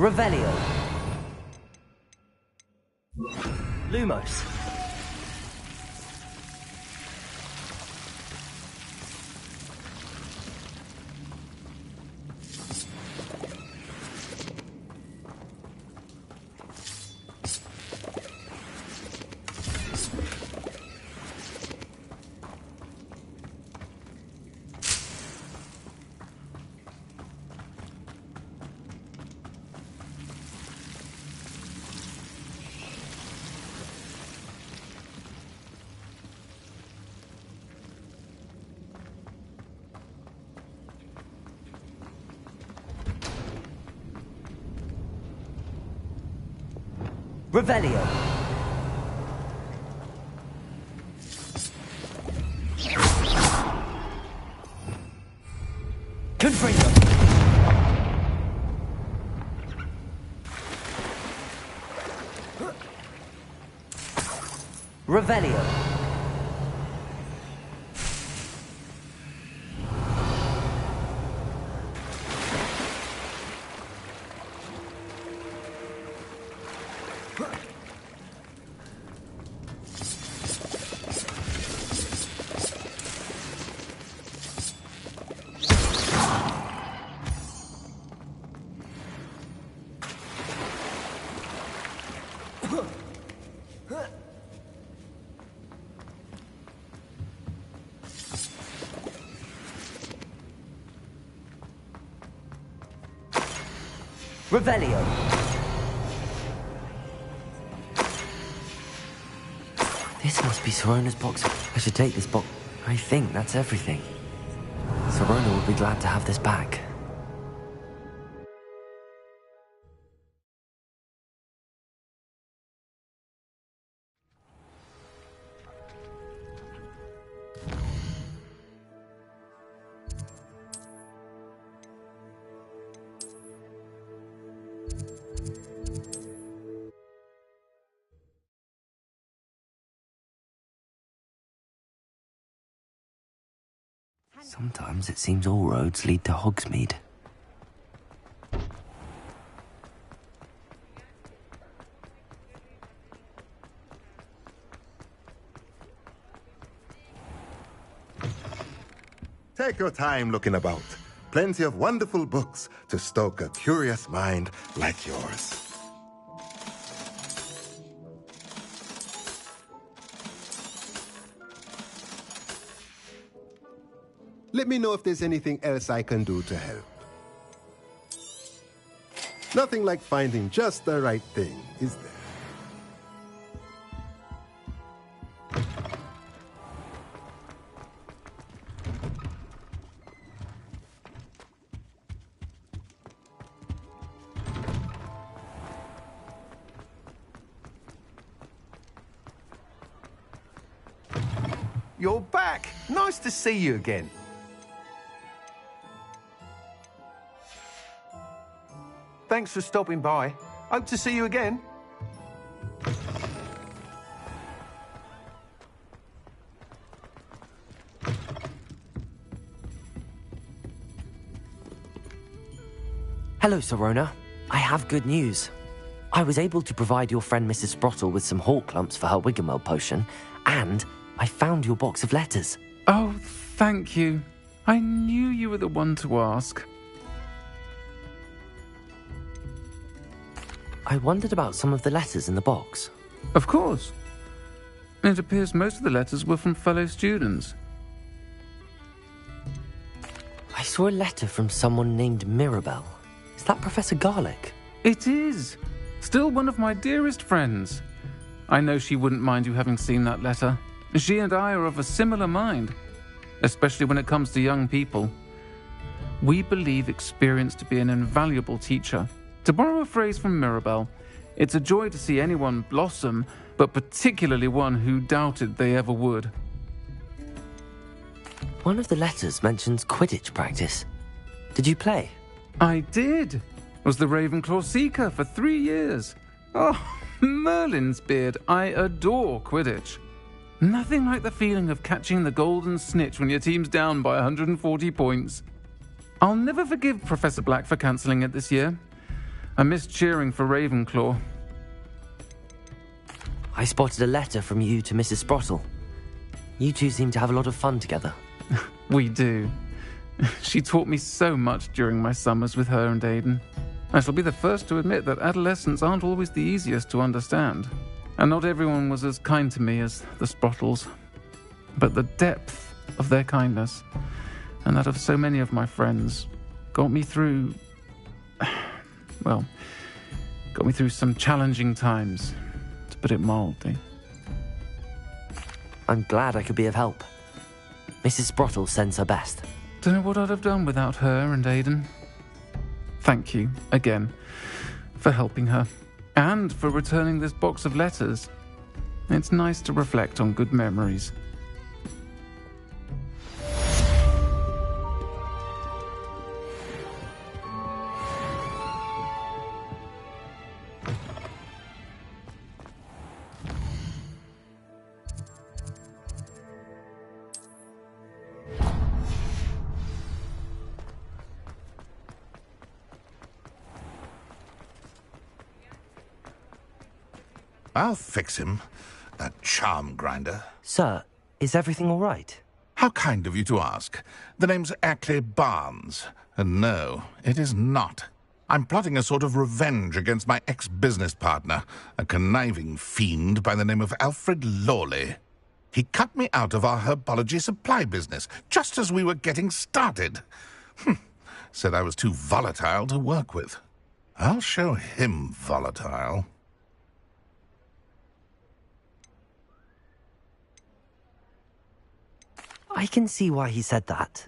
Revelio. Lumos. Revelio. Confringo. Revelio. Revelio. This must be Sorona's box. I should take this box. I think that's everything. Sorona will be glad to have this back. Sometimes it seems all roads lead to Hogsmeade. Take your time looking about. Plenty of wonderful books to stoke a curious mind like yours. Let me know if there's anything else I can do to help. Nothing like finding just the right thing, is there? You're back. Nice to see you again. Thanks for stopping by. Hope to see you again. Hello, Sorona. I have good news. I was able to provide your friend Mrs. Sprottle with some hawk lumps for her Wiggenweld potion, and I found your box of letters. Oh, thank you. I knew you were the one to ask. I wondered about some of the letters in the box. Of course. It appears most of the letters were from fellow students. I saw a letter from someone named Mirabelle. Is that Professor Garlick? It is. Still one of my dearest friends. I know she wouldn't mind you having seen that letter. She and I are of a similar mind, especially when it comes to young people. We believe experience to be an invaluable teacher. To borrow a phrase from Mirabelle, it's a joy to see anyone blossom, but particularly one who doubted they ever would. One of the letters mentions Quidditch practice. Did you play? I did. Was the Ravenclaw Seeker for 3 years. Oh, Merlin's beard. I adore Quidditch. Nothing like the feeling of catching the golden snitch when your team's down by 140 points. I'll never forgive Professor Black for cancelling it this year. I missed cheering for Ravenclaw. I spotted a letter from you to Mrs. Sprottle. You two seem to have a lot of fun together. We do. She taught me so much during my summers with her and Aidan. I shall be the first to admit that adolescents aren't always the easiest to understand. And not everyone was as kind to me as the Sprottles. But the depth of their kindness, and that of so many of my friends, got me through... well, got me through some challenging times, to put it mildly. I'm glad I could be of help. Mrs. Sprottle sends her best. Don't know what I'd have done without her and Aidan. Thank you, again, for helping her. And for returning this box of letters. It's nice to reflect on good memories. I'll fix him, that charm grinder. Sir, is everything all right? How kind of you to ask. The name's Ackley Barnes. And no, it is not. I'm plotting a sort of revenge against my ex-business partner, a conniving fiend by the name of Alfred Lawley. He cut me out of our herbology supply business, just as we were getting started. Said I was too volatile to work with. I'll show him volatile. I can see why he said that.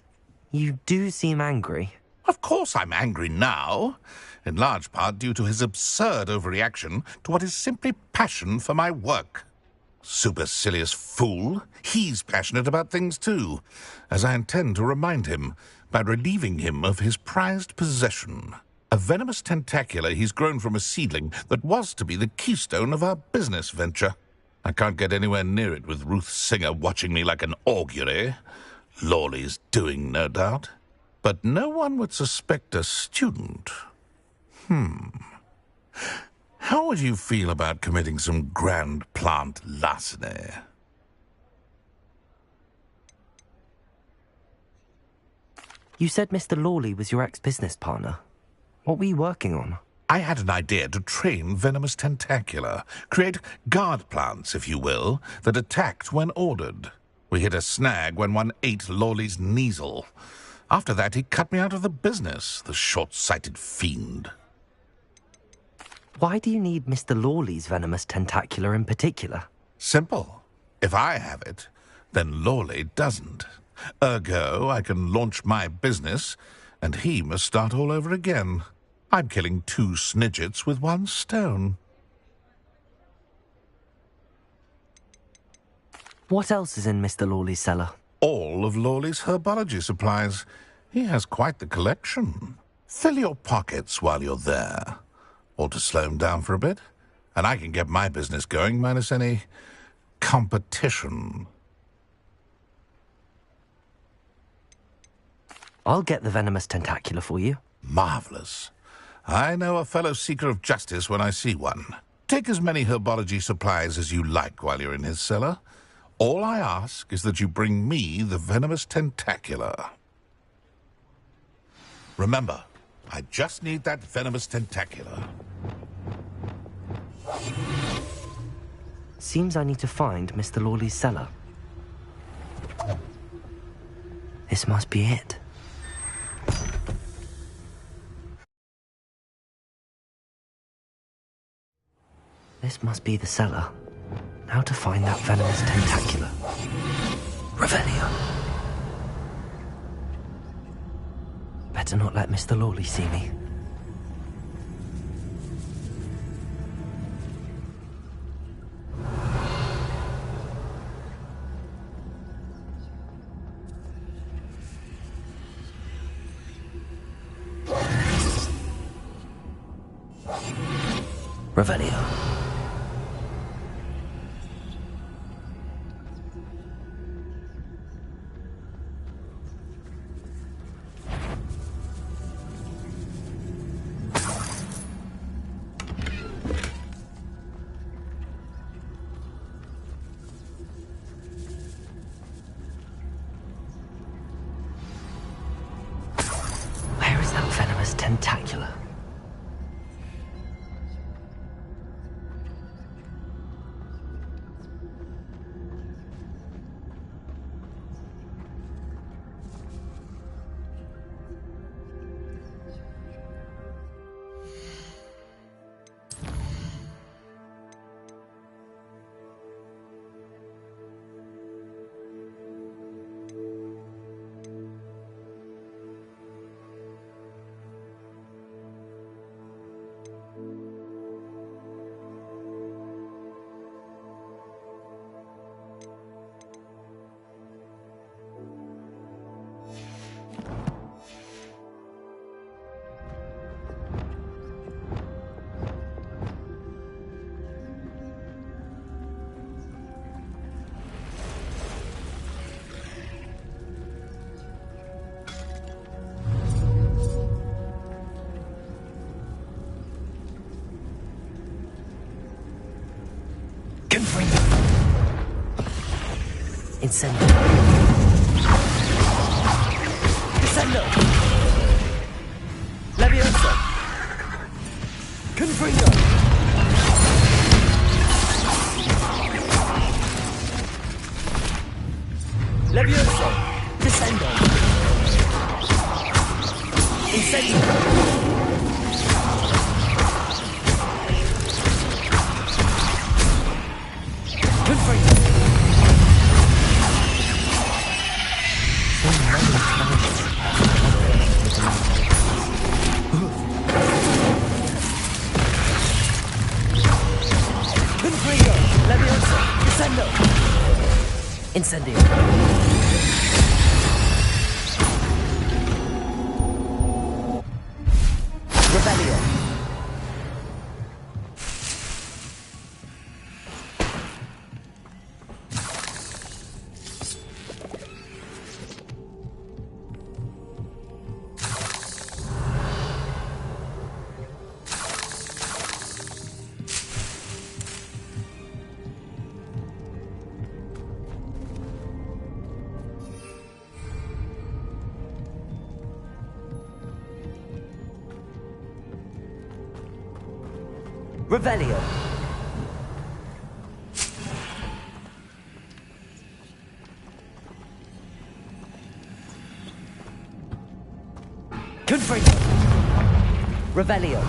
You do seem angry. Of course I'm angry now, in large part due to his absurd overreaction to what is simply passion for my work. Supercilious fool, he's passionate about things too, as I intend to remind him by relieving him of his prized possession. A venomous tentacular he's grown from a seedling that was to be the keystone of our business venture. I can't get anywhere near it with Ruth Singer watching me like an augury. Lawley's doing, no doubt. But no one would suspect a student. How would you feel about committing some grand plant larceny? You said Mr. Lawley was your ex-business partner. What were you working on? I had an idea to train venomous tentacula, create guard plants, if you will, that attacked when ordered. We hit a snag when one ate Lawley's Kneasel. After that, he cut me out of the business, the short-sighted fiend. Why do you need Mr. Lawley's venomous tentacular in particular? Simple. If I have it, then Lawley doesn't. Ergo, I can launch my business, and he must start all over again. I'm killing 2 snidgets with 1 stone. What else is in Mr. Lawley's cellar? All of Lawley's herbology supplies. He has quite the collection. Fill your pockets while you're there. Or to slow him down for a bit, and I can get my business going minus any competition. I'll get the venomous tentacular for you. Marvelous. I know a fellow seeker of justice when I see one. Take as many herbology supplies as you like while you're in his cellar. All I ask is that you bring me the venomous tentacular. Remember, I just need that venomous tentacular. Seems I need to find Mr. Lawley's cellar. This must be it. This must be the cellar. Now to find that venomous tentacular. Revelio. Better not let Mr. Lawley see me. Revelio. Where is that venomous tentacular? Confringo. Incendio. Descendo. Levioso. Confringo. Levioso. Descendo. Incendio. Confringo. Confringo. Levioso. Descendo. Incendio. Revelio. Revelio. Confringo. Revelio.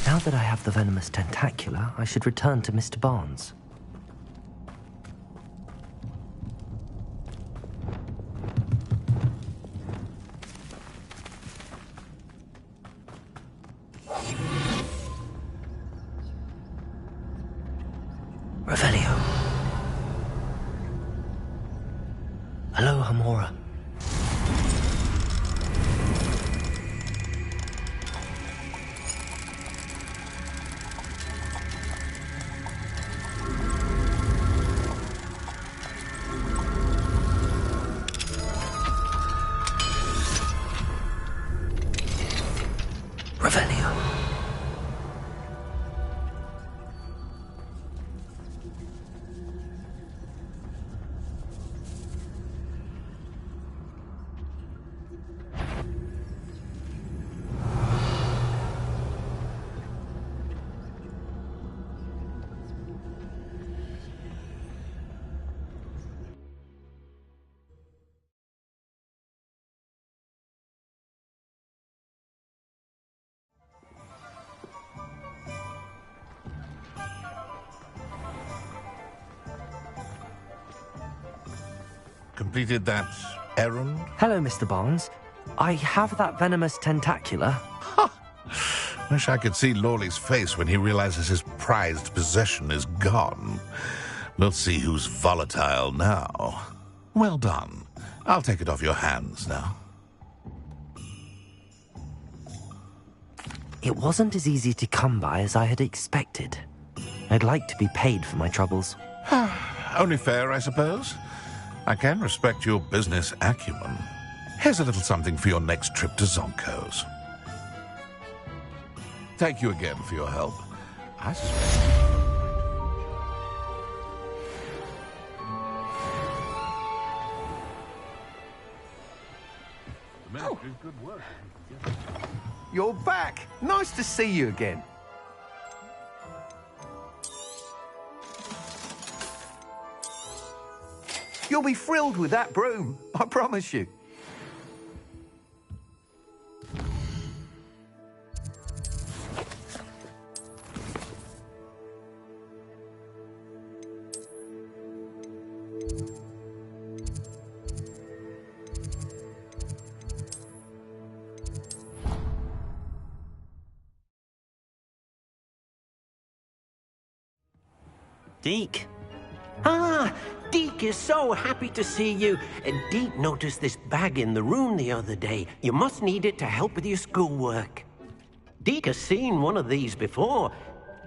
Now that I have the venomous tentacula, I should return to Mr. Barnes. Revelio. Hello, Hamora. Revelio. Completed that errand? Hello, Mr. Barnes. I have that venomous tentacula. Wish I could see Lawley's face when he realizes his prized possession is gone. We'll see who's volatile now. Well done. I'll take it off your hands now. It wasn't as easy to come by as I had expected. I'd like to be paid for my troubles. Only fair, I suppose. I can respect your business acumen. Here's a little something for your next trip to Zonko's. Thank you again for your help. I suspect... Oh. You're back. Nice to see you again. You'll be thrilled with that broom, I promise you. Deke. Ah, Deke is so happy to see you. Deke noticed this bag in the room the other day. You must need it to help with your schoolwork. Deke has seen one of these before.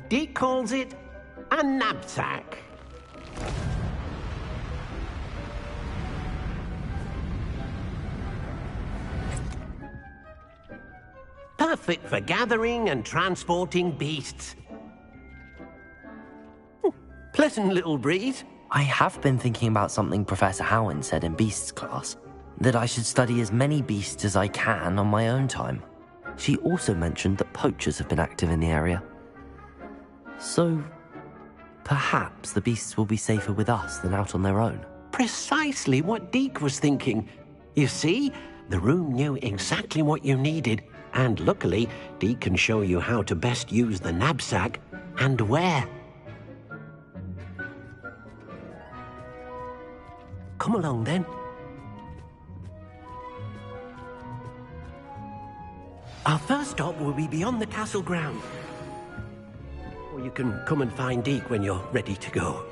Deke calls it a knapsack. Perfect for gathering and transporting beasts. Pleasant little breeze. I have been thinking about something Professor Howen said in Beasts class, that I should study as many beasts as I can on my own time. She also mentioned that poachers have been active in the area. So, perhaps the beasts will be safer with us than out on their own. Precisely what Deke was thinking. You see, the room knew exactly what you needed, and luckily, Deke can show you how to best use the knapsack and where. Come along, then. Our first stop will be beyond the castle grounds. Or you can come and find Deke when you're ready to go.